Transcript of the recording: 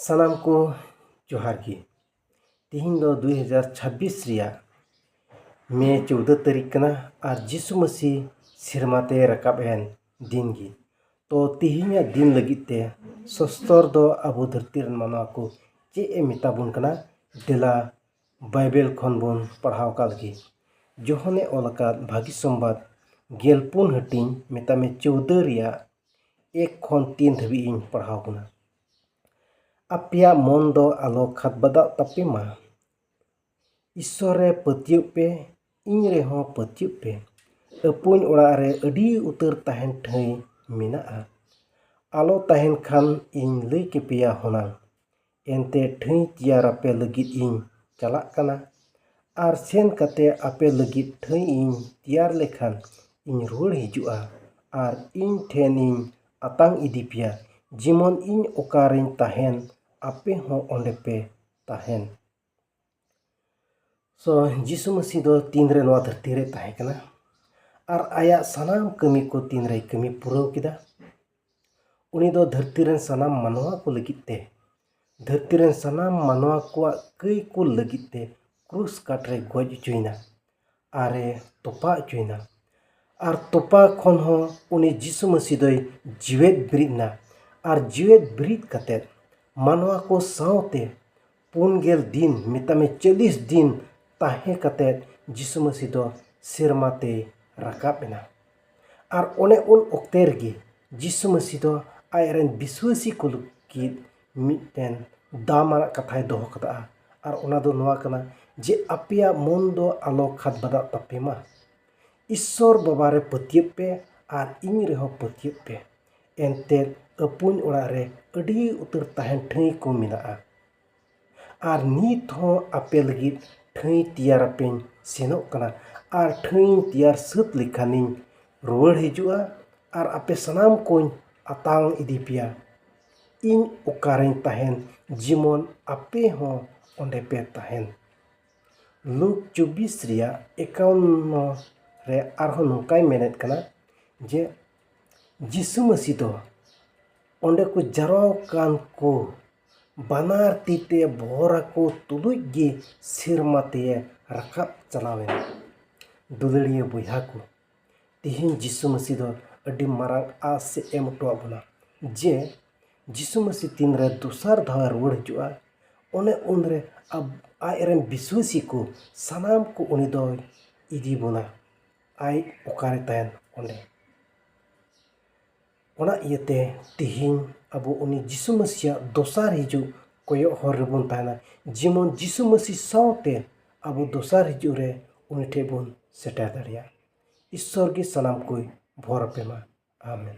सानाम को जोहार गी तिहिन दो 2026 रिया मे 14 तारीख कना और जिसु मसीह सिरमाते रकाब एन दिन गी तो तिहिन दिन लगिते सस्तर दो अबो धरती रन मानवा को चे ए मिताबुन कना देला बाइबल खन बुन पढ़ाव का लगी जोहने ओलका भागी संबाद गेलपुन हटिंग मितामे 14 रिया 1 खन 3 धबी इन पढ़ाव कना आपिया मन दो आलो खात बदा तपे मा ईश्वरे पतियुग पे इन रे हो पतियुग पे अपुन ओड़ा रे अडी उतर ताहेन ठई मेनाआ आलो ताहेन खान इन लई के पिया होना एनते ठई तियार आपे लगित इन चलाक कना आर सेन कते आपे लगित ठई इन तियार लेखान इन रुड़ हिजुआ आर इन ठेन इन अतांग इदी पिया जिमन इन ओकारिन ताहेन आपे हो ओंडे पे ताहेन सो जिसु मसीह दो 3 रे नवा धरती रे ताहे कना आर आया सनाम कमी को 3 रे कमी पुराव किदा उनी दो धरती रे सनाम मानवा को लगिते धरती रे सनाम मानवा को कई को लगिते क्रूस काट रे गज चुइना आरे तोपा चुइना आर तोपा खन हो उनी जिसु मसीह दो जीवेत ब्रिदना आर जीवेत ब्रिद कते मानवा को सावते 4 दिन मितामे 40 दिन ताहे कते जिसु मसीह दो सिरमाते रकाबेना आर ओने उन ओक्तेर गे जिसु मसीह दो आयरन विश्वासी को लुकित मिटेन दामाना कथाय दोहो कदा आर ओना दो नवा कना जे आपिया मन दो आलो खात बदा तपेमा ईश्वर बाबारे पतियप पे आर इन रेहो पतियप पे एनते अपुन ओड़ा रे अडी उतर ताहेन ठई को मिनाआ आर नीत हो आपे लगित ठई तियार पेन सेनोक कना आर ठई तियार सत लिखानिन रुवाड़ हिजुआ आर आपे सनाम कोन अतांग इदी पिया इन ओकारेन ताहेन जिमन आपे हो ओंडे पे ताहेन लुक 24 रिया 51 रे आरहो नोकाय मेनेत कना जे जिसु मसीह दो ओंडे को जराव कान को बानार तीते बोरा को तुलुज गे सिरमाते रकाब चलावे दुलड़िया बुहा को तिहिन जिसु मसीह दो अडी मारांग आस से एम टोआ बना जे जिसु मसीह 3 रे दोसर धाव रुवाड़ हिजुआ ओने उन रे अब आयरन विश्वासी को सनाम को उनी दो इदी बोना आय ओकारे तायन ओंडे ओना इयते तिहिन अब उनी जिसु मसीह दोसर हिजु कोयो हर रेबन ताना जिमन जिसु मसीह सावते अब दोसर हिजु रे उनी ठे बोन सेटर दाड़िया ईश्वर की सनाम कोई भोर पेमा आमेन।